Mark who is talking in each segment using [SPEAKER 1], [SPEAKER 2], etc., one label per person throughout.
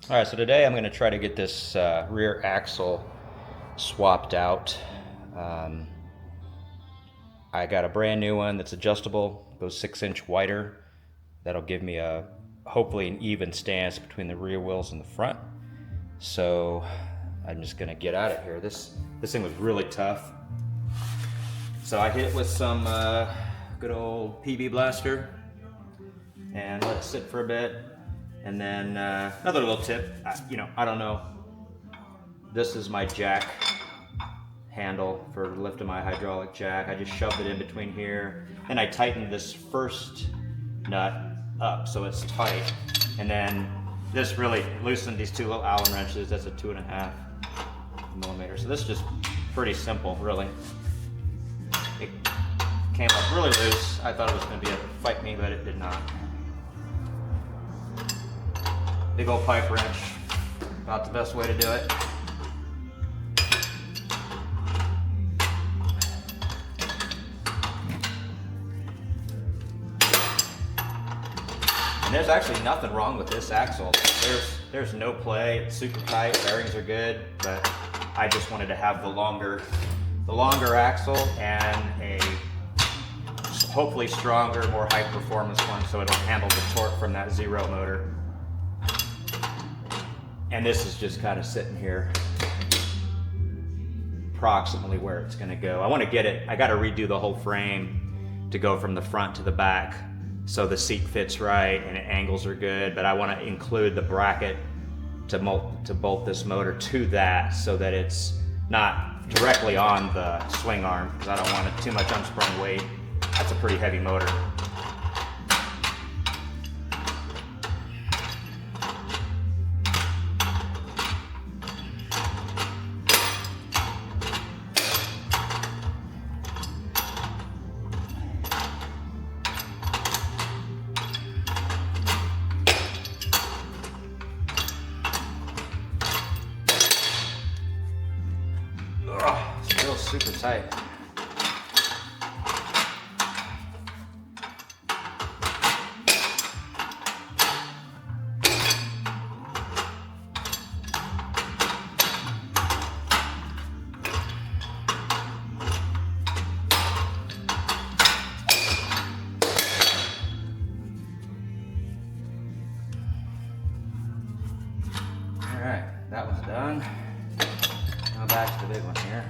[SPEAKER 1] All right, so today I'm going to try to get this rear axle swapped out. Um, I got a brand new one that's adjustable, goes 6-inch wider. That'll give me hopefully an even stance between the rear wheels and the front. So I'm just going to get at it here. This thing was really tough. So I hit it with some good old PB Blaster and let it sit for a bit. And then another little tip, I don't know. This is my jack handle for lifting my hydraulic jack. I just shoved it in between here. And I tightened this first nut up so it's tight. And then this really loosened these two little Allen wrenches. That's a 2.5 millimeter. So this is just pretty simple, really. It came up really loose. I thought it was going to be able to fight me, but it did not. Big old pipe wrench, about the best way to do it. And there's actually nothing wrong with this axle. There's no play, it's super tight, bearings are good, but I just wanted to have the longer axle and a hopefully stronger, more high performance one so it'll handle the torque from that zero motor. And this is just kind of sitting here approximately where it's going to go. I want to get it, I got to redo the whole frame to go from the front to the back so the seat fits right and the angles are good, but I want to include the bracket to bolt this motor to that so that it's not directly on the swing arm because I don't want it too much unsprung weight. That's a pretty heavy motor. Still super tight. All right, that one's done. Now back to the big one here.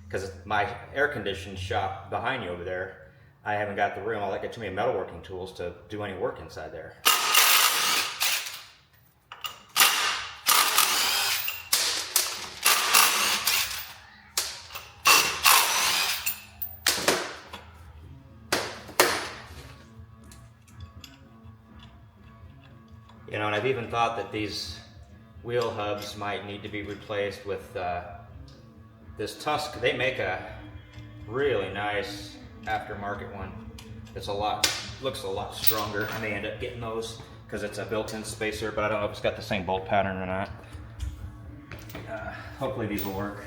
[SPEAKER 1] because my air-conditioned shop behind you over there, I haven't got the room. I'll get too many metalworking tools to do any work inside there. You know, and I've even thought that these wheel hubs might need to be replaced with this Tusk. They make a really nice aftermarket one. It's looks a lot stronger. I may end up getting those because it's a built-in spacer, but I don't know if it's got the same bolt pattern or not. Hopefully these will work.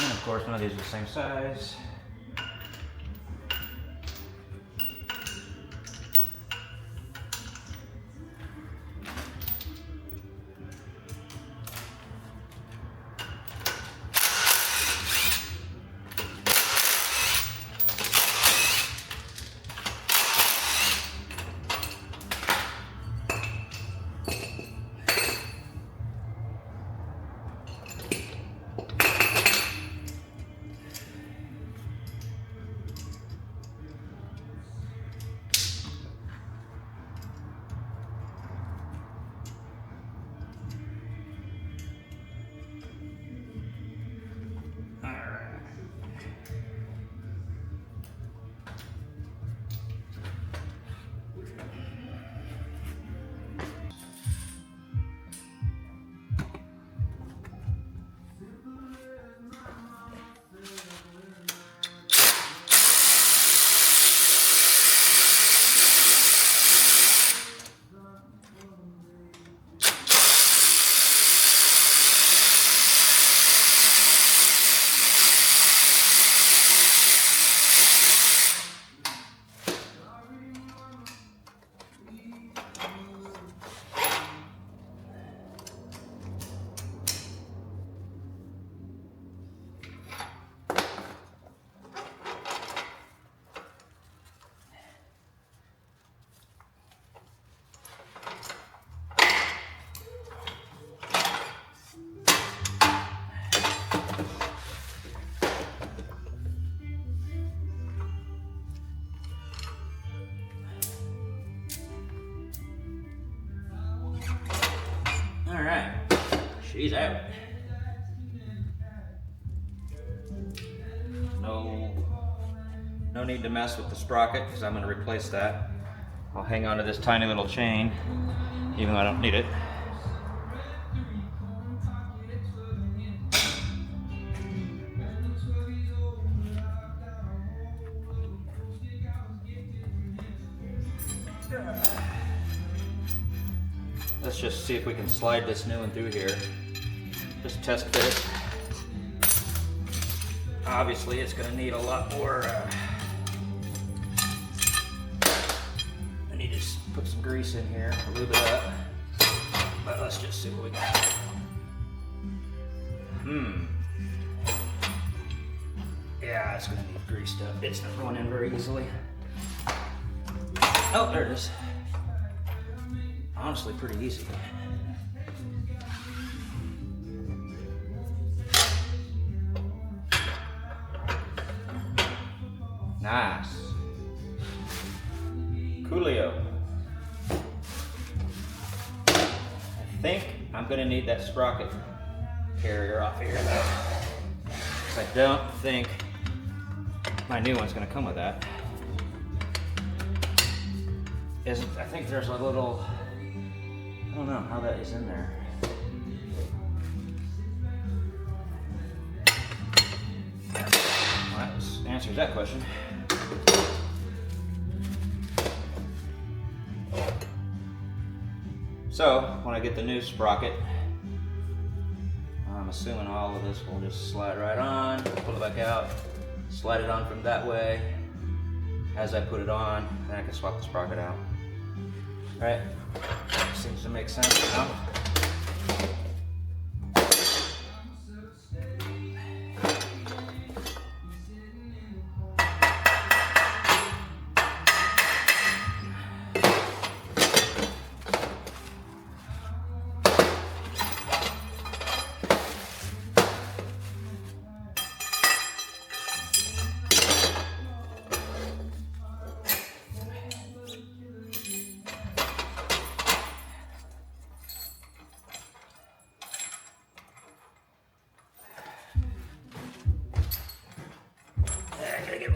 [SPEAKER 1] And of course, none of these are the same size. Alright, she's out. No need to mess with the sprocket because I'm going to replace that. I'll hang on to this tiny little chain, even though I don't need it. Let's just see if we can slide this new one through here. Just test fit it. Obviously, it's going to need a lot more. I need to put some grease in here, lube it up. But let's just see what we got. Yeah, it's going to need greased up. It's not going in very easily. Oh, there it is. Honestly, pretty easy. Nice. Coolio. I think I'm going to need that sprocket carrier off here. I don't think my new one's going to come with that. I think there's a little, I don't know how that is in there. Well, that answers that question. So, when I get the new sprocket, I'm assuming all of this will just slide right on, pull it back out, slide it on from that way. As I put it on, then I can swap the sprocket out. All right, seems to make sense now.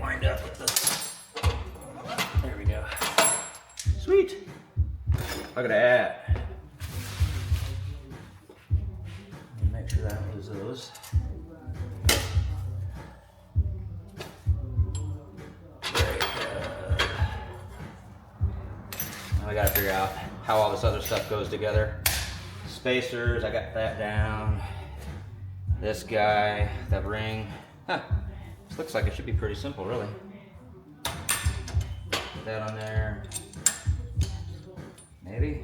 [SPEAKER 1] lined up with this. There we go. Sweet. Look at that. Make sure that I don't lose those. Very good. Now I gotta figure out how all this other stuff goes together. Spacers, I got that down. This guy, that ring. Huh. This looks like it should be pretty simple, really. Put that on there. Maybe.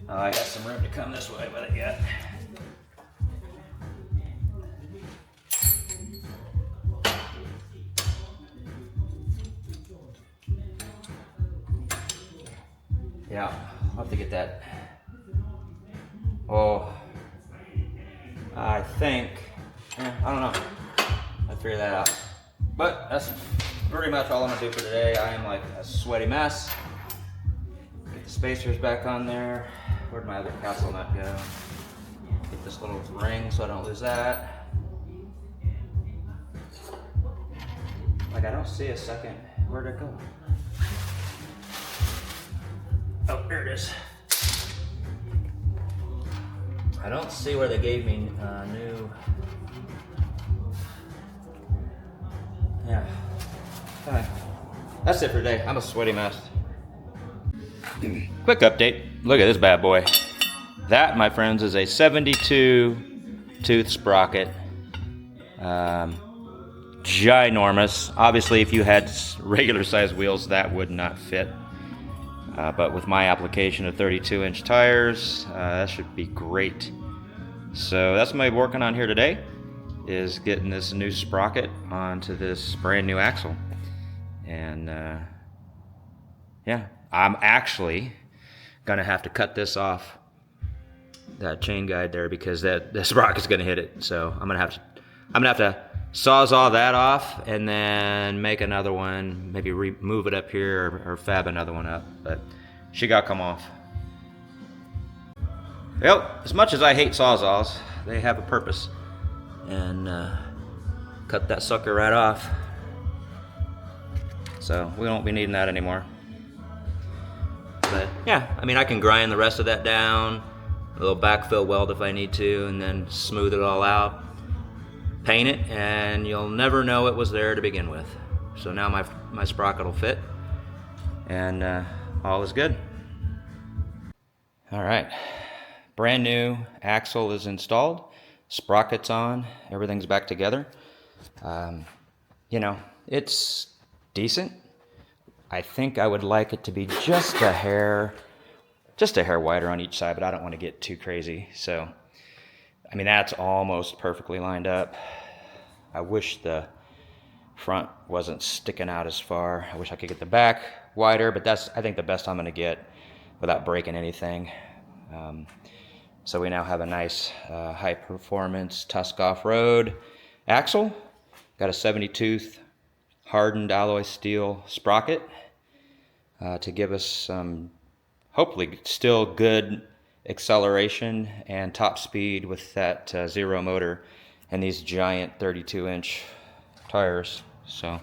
[SPEAKER 1] Oh, I got some room to come this way with it yet. Yeah, I'll have to get that. Oh, I think, I don't know. I'll figure that out. But that's pretty much all I'm gonna do for today. I am like a sweaty mess. Get the spacers back on there. Where'd my other castle nut go? Get this little ring so I don't lose that. Like I don't see a second. Where'd it go? Oh, there it is. I don't see where they gave me new. Yeah. Fine. That's it for today. I'm a sweaty mess. Quick update. Look at this bad boy. That, my friends, is a 72 tooth sprocket. Ginormous. Obviously, if you had regular size wheels, that would not fit. But with my application of 32-inch tires, that should be great. So that's what I'm working on here today, is getting this new sprocket onto this brand new axle. And yeah, I'm actually gonna have to cut this off, that chain guide there, because the sprocket's gonna hit it. So I'm gonna have to sawzall that off and then make another one, maybe move it up here or fab another one up, but she got to come off. Well, as much as I hate sawzalls, they have a purpose, and cut that sucker right off. So we won't be needing that anymore. But yeah, I mean, I can grind the rest of that down, a little backfill weld if I need to, and then smooth it all out. Paint it, and you'll never know it was there to begin with. So now my sprocket will fit, and all is good. All right, brand new axle is installed, sprocket's on, everything's back together. You know, it's decent. I think I would like it to be just a hair wider on each side, but I don't want to get too crazy. So I mean, that's almost perfectly lined up. I wish the front wasn't sticking out as far. I wish I could get the back wider, but that's, I think, the best I'm gonna get without breaking anything. So we now have a nice high performance Tusk off-road axle. Got a 70 tooth hardened alloy steel sprocket to give us some, hopefully still good acceleration and top speed with that zero motor and these giant 32-inch tires. So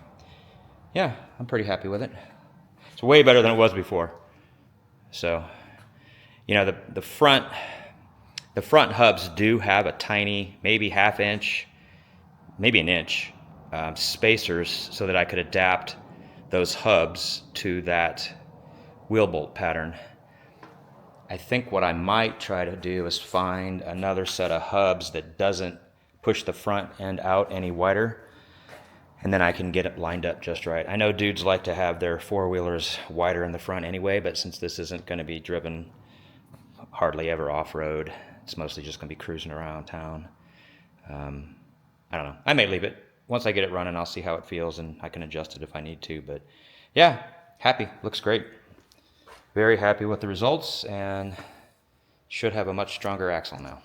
[SPEAKER 1] yeah, I'm pretty happy with it. It's way better than it was before. So, you know, the front hubs do have a tiny, maybe ½ inch, maybe an inch spacers, so that I could adapt those hubs to that wheel bolt pattern. I think what I might try to do is find another set of hubs that doesn't push the front end out any wider, and then I can get it lined up just right. I know dudes like to have their four-wheelers wider in the front anyway, but since this isn't going to be driven hardly ever off-road, it's mostly just going to be cruising around town. I don't know. I may leave it. Once I get it running, I'll see how it feels, and I can adjust it if I need to. But yeah, happy. Looks great. Very happy with the results, and should have a much stronger axle now.